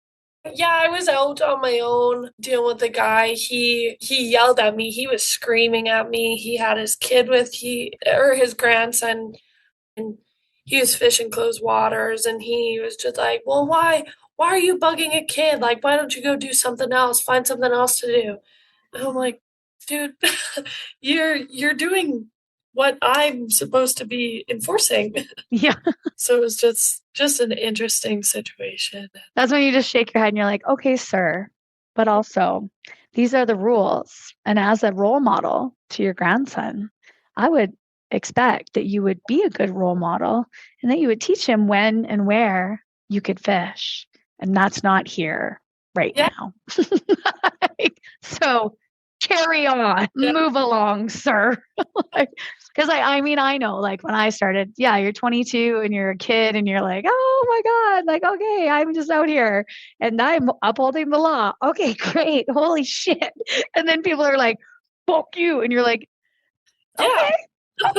Yeah, I was out on my own dealing with the guy. He yelled at me. He was screaming at me. He had his kid with his grandson, and he was fishing closed waters, and he was just like, well, why are you bugging a kid? Like, why don't you go do something else? Find something else to do. And I'm like, dude, you're doing what I'm supposed to be enforcing. Yeah. So it was just an interesting situation. That's when you just shake your head and you're like, okay, sir, but also these are the rules. And as a role model to your grandson, I would expect that you would be a good role model and that you would teach him when and where you could fish. And that's not here right now. So carry on, move along, sir. Because I know, like, when I started, yeah, you're 22 and you're a kid and you're like, oh my God, like, okay, I'm just out here and I'm upholding the law. Okay, great. Holy shit. And then people are like, fuck you. And you're like, okay. I'm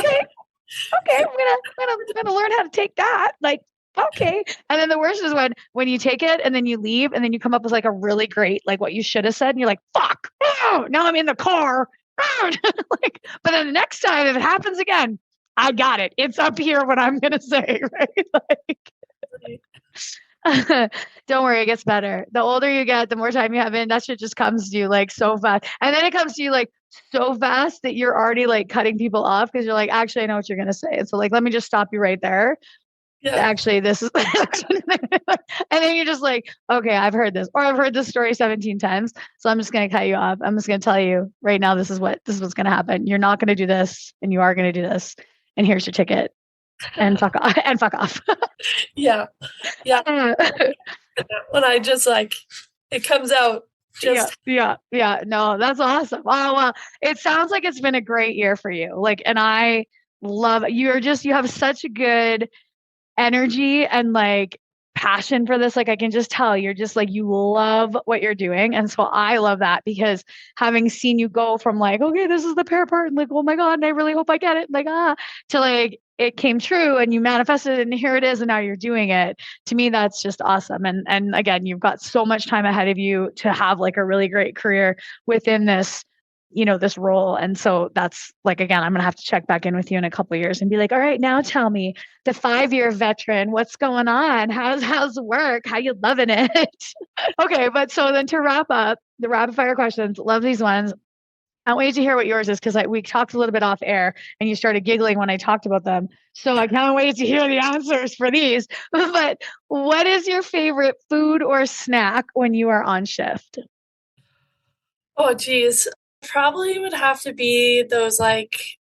gonna learn how to take that. Like, okay. And then the worst is when you take it and then you leave and then you come up with like a really great, like, what you should have said. And you're like, fuck, oh, now I'm in the car. Like, but then the next time, if it happens again, I got it. It's up here what I'm going to say, right? Like, don't worry, it gets better. The older you get, the more time you have in, that shit just comes to you like so fast. And then it comes to you like so fast that you're already like cutting people off because you're like, actually, I know what you're going to say. And so like, let me just stop you right there. Yeah. Actually, this is, and then you're just like, okay, I've heard this, or I've heard this story 17 times. So I'm just going to cut you off. I'm just going to tell you right now, this is what's going to happen. You're not going to do this, and you are going to do this. And here's your ticket, and fuck off, and fuck off. Yeah. Yeah. When I just like, it comes out. Just yeah. No, that's awesome. Oh, well, it sounds like it's been a great year for you. Like, and I love, you have such a good energy and like passion for this. Like, I can just tell you're just like, you love what you're doing. And so I love that, because having seen you go from like, okay, this is the pair part, and like, oh my God, and I really hope I get it, like, to like, it came true and you manifested it and here it is and now you're doing it. To me, that's just awesome. And again, you've got so much time ahead of you to have like a really great career within this, this role. And so that's like, again, I'm going to have to check back in with you in a couple of years and be like, all right, now tell me, the 5-year veteran, what's going on? How's work? How you loving it? Okay. But so then to wrap up the rapid fire questions, love these ones. Can't wait to hear what yours is, because we talked a little bit off air and you started giggling when I talked about them. So I can't wait to hear the answers for these. But what is your favorite food or snack when you are on shift? Oh, geez. Probably would have to be those like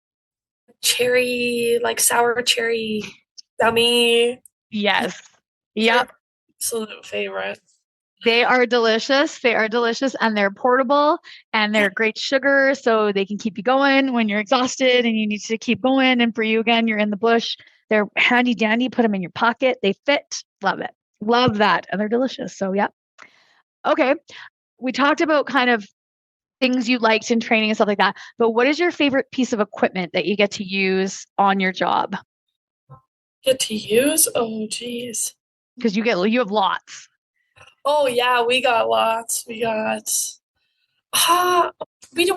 cherry, like sour cherry gummy. Yes. Yep. Absolute favorite. They are delicious. They are delicious, and they're portable, and they're great sugar, so they can keep you going when you're exhausted and you need to keep going. And for you, again, you're in the bush. They're handy dandy. Put them in your pocket. They fit. Love it. Love that. And they're delicious. So, yeah. Okay. We talked about kind of things you liked in training and stuff like that. But what is your favorite piece of equipment that you get to use on your job? Get to use? Oh, geez. Because you have lots. Oh, yeah, we got lots. We don't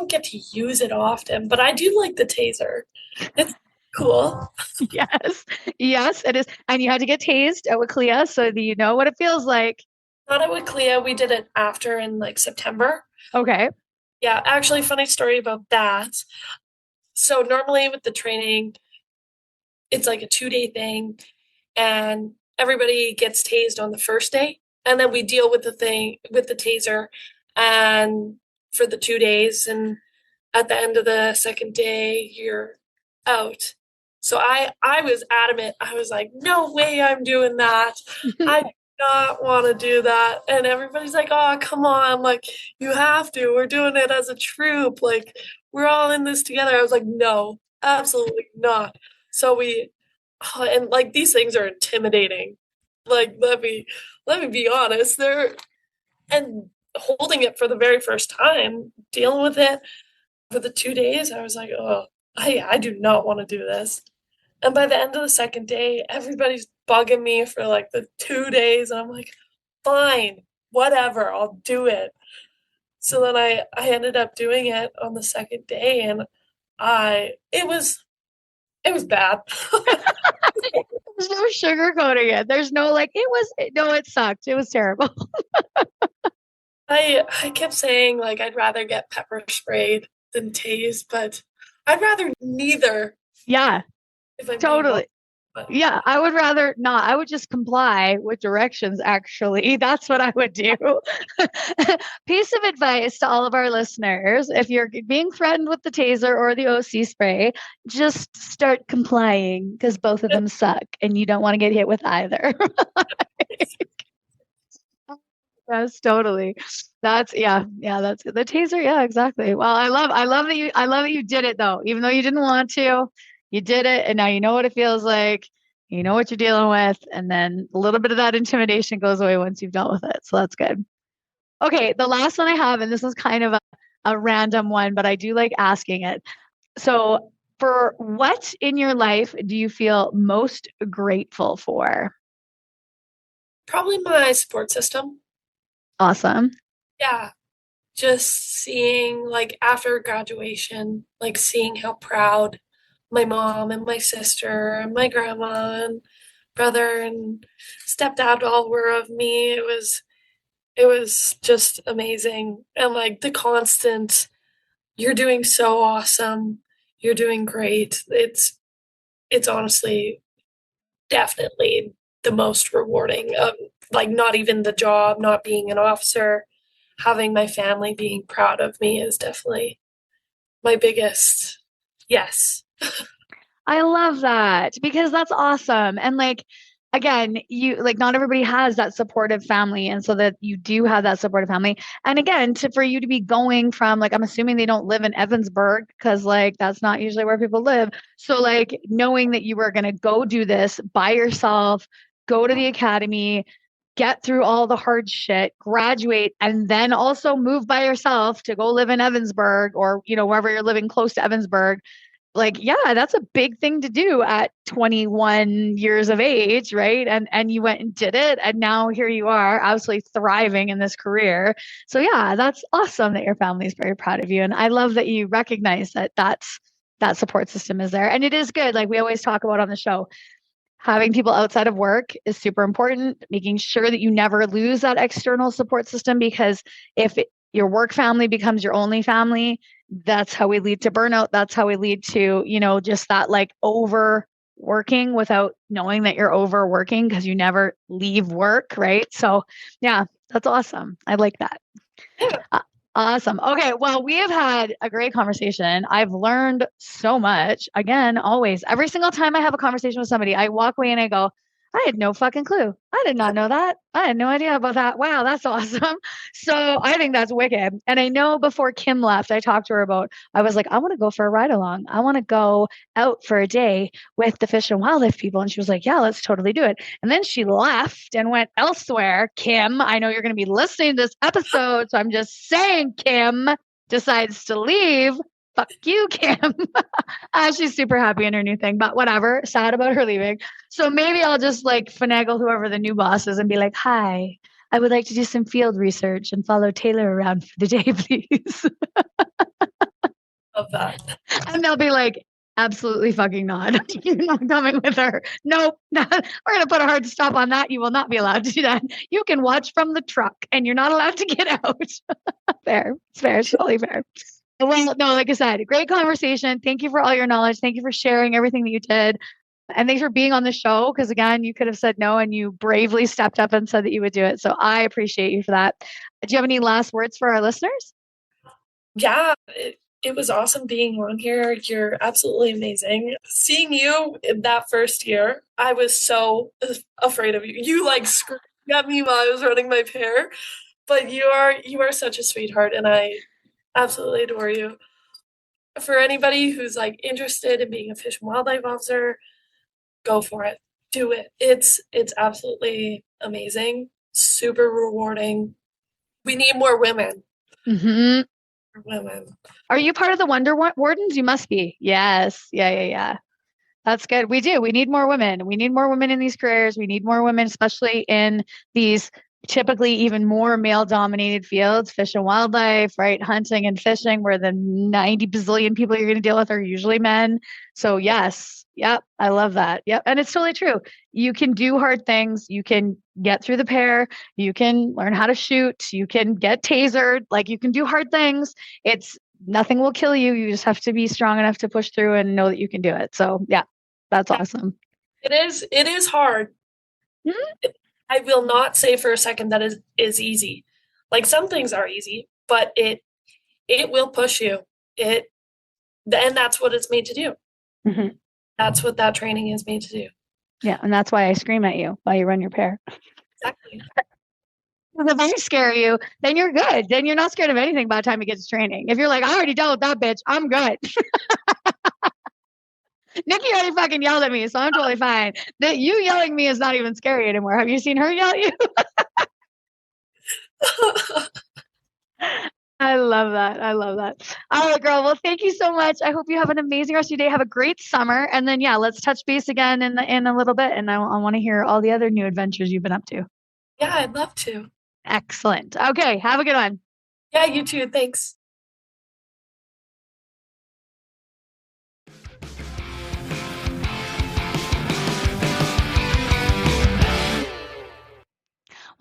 get to use it often, but I do like the taser. It's cool. Yes, it is. And you had to get tased at WCLEA, so that you know what it feels like. Not at WCLEA. We did it after in like September. Okay. Yeah, actually, funny story about that. So normally with the training, it's like a 2-day thing, and everybody gets tased on the first day, and then we deal with the taser, and for the 2 days, and at the end of the second day, you're out. So I was adamant. I was like, no way I'm doing that. I do not want to do that. And everybody's like, oh, come on. Like, you have to. We're doing it as a troop. Like, we're all in this together. I was like, no, absolutely not. So and like these things are intimidating. Like, let me be honest. And holding it for the very first time, dealing with it for the 2 days, I was like, oh, I do not want to do this. And by the end of the second day, everybody's bugging me for like the 2 days. And I'm like, fine, whatever, I'll do it. So then I ended up doing it on the second day, and it was bad. There's no sugarcoating it. There's no like, it sucked. It was terrible. I kept saying like I'd rather get pepper sprayed than tased, but I'd rather neither. Yeah, totally. Yeah, I would rather not. I would just comply with directions, actually. That's what I would do. Piece of advice to all of our listeners: if you're being threatened with the taser or the OC spray, just start complying, because both of them suck and you don't want to get hit with either. Yes, totally. That's that's good. The taser, yeah, exactly. Well, I love that you did it though. Even though you didn't want to, you did it, and now you know what it feels like. You know what you're dealing with, and then a little bit of that intimidation goes away once you've dealt with it. So that's good. Okay, the last one I have, and this is kind of a random one, but I do like asking it. So, for what in your life do you feel most grateful for? Probably my support system. Awesome. Yeah. Just seeing, like, after graduation, like, seeing how proud my mom and my sister and my grandma and brother and stepdad all were of me. It was just amazing. And, like, the constant, you're doing so awesome. You're doing great. It's honestly definitely the most rewarding. Like, not even the job, not being an officer, having my family being proud of me is definitely my biggest yes. I love that because that's awesome. And like, again, you like not everybody has that supportive family. And so that you do have that supportive family. And again, for you to be going from like, I'm assuming they don't live in Evansburg because like that's not usually where people live. So like knowing that you were going to go do this by yourself, go to the academy, get through all the hard shit, graduate, and then also move by yourself to go live in Evansburg or, wherever you're living close to Evansburg. Like, yeah, that's a big thing to do at 21 years of age, right? And you went and did it, and now here you are, absolutely thriving in this career. So yeah, that's awesome that your family is very proud of you, and I love that you recognize that support system is there, and it is good. Like we always talk about on the show, having people outside of work is super important. Making sure that you never lose that external support system, because if your work family becomes your only family, that's how we lead to burnout. That's how we lead to, just that like overworking without knowing that you're overworking because you never leave work. Right. So yeah, that's awesome. I like that. Awesome. Okay. Well, we have had a great conversation. I've learned so much. Again, always, every single time I have a conversation with somebody, I walk away and I go, I had no fucking clue. I did not know that. I had no idea about that. Wow, that's awesome. So I think that's wicked. And I know before Kim left, I talked to her about, I was like, I want to go for a ride along. I want to go out for a day with the fish and wildlife people. And she was like, yeah, let's totally do it. And then she left and went elsewhere. Kim, I know you're going to be listening to this episode. So I'm just saying, Kim decides to leave. Fuck you, Kim. She's super happy in her new thing, but whatever. Sad about her leaving. So maybe I'll just like finagle whoever the new boss is and be like, hi, I would like to do some field research and follow Taylor around for the day, please. Love that. And they'll be like, absolutely fucking not. You're not coming with her. Nope. We're going to put a hard stop on that. You will not be allowed to do that. You can watch from the truck and you're not allowed to get out. Fair. It's fair. It's totally fair. Well, no, like I said, great conversation. Thank you for all your knowledge. Thank you for sharing everything that you did. And thanks for being on the show. Because again, you could have said no and you bravely stepped up and said that you would do it. So I appreciate you for that. Do you have any last words for our listeners? Yeah, it was awesome being on here. You're absolutely amazing. Seeing you in that first year, I was so afraid of you. You like screamed at me while I was running my pair. But you are such a sweetheart, and I absolutely adore you. For anybody who's like interested in being a fish and wildlife officer, go for it. Do it. It's absolutely amazing. Super rewarding. We need more women. Mm-hmm. Women. Are you part of the Wonder Wardens? You must be. Yes. Yeah. That's good. We do. We need more women. We need more women in these careers. We need more women, especially in these typically even more male dominated fields, fish and wildlife, right? Hunting and fishing, where the 90 bazillion people you're going to deal with are usually men. So yes. Yep. I love that. Yep. And it's totally true. You can do hard things. You can get through the pair. You can learn how to shoot. You can get tasered. Like you can do hard things. Nothing will kill you. You just have to be strong enough to push through and know that you can do it. So yeah, that's awesome. It is hard. Mm-hmm. I will not say for a second that is easy. Like some things are easy, but it will push you. And that's what it's made to do. Mm-hmm. That's what that training is made to do. Yeah, and that's why I scream at you while you run your pair. Exactly. If I scare you, then you're good. Then you're not scared of anything by the time you get to training. If you're like, I already dealt with that bitch, I'm good. Nikki already fucking yelled at me, so I'm totally fine. That you yelling at me is not even scary anymore. Have you seen her yell at you? I love that. All right, girl. Well, thank you so much. I hope you have an amazing rest of your day. Have a great summer. And then, yeah, let's touch base again in a little bit. And I want to hear all the other new adventures you've been up to. Yeah, I'd love to. Excellent. Okay. Have a good one. Yeah, you too. Thanks.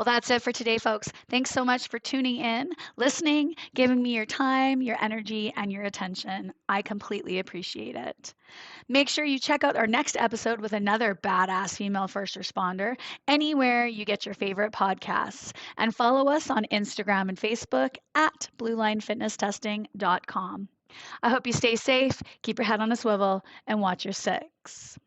Well, that's it for today, folks. Thanks so much for tuning in, listening, giving me your time, your energy, and your attention. I completely appreciate it. Make sure you check out our next episode with another badass female first responder anywhere you get your favorite podcasts. And follow us on Instagram and Facebook at bluelinefitnesstesting.com. I hope you stay safe, keep your head on a swivel, and watch your six.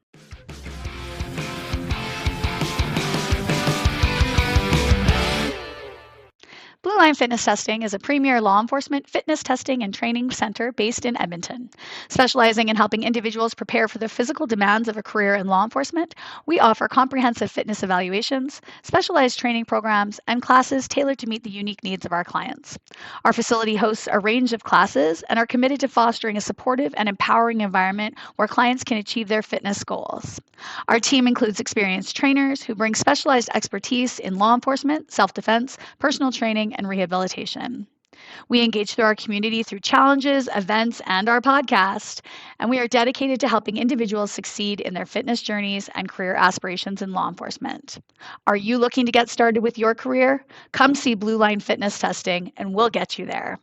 Blue Line Fitness Testing is a premier law enforcement fitness testing and training center based in Edmonton. Specializing in helping individuals prepare for the physical demands of a career in law enforcement, we offer comprehensive fitness evaluations, specialized training programs, and classes tailored to meet the unique needs of our clients. Our facility hosts a range of classes and are committed to fostering a supportive and empowering environment where clients can achieve their fitness goals. Our team includes experienced trainers who bring specialized expertise in law enforcement, self-defense, personal training, and rehabilitation. We engage through our community through challenges, events, and our podcast, and we are dedicated to helping individuals succeed in their fitness journeys and career aspirations in law enforcement. Are you looking to get started with your career? Come see Blue Line Fitness Testing, and we'll get you there.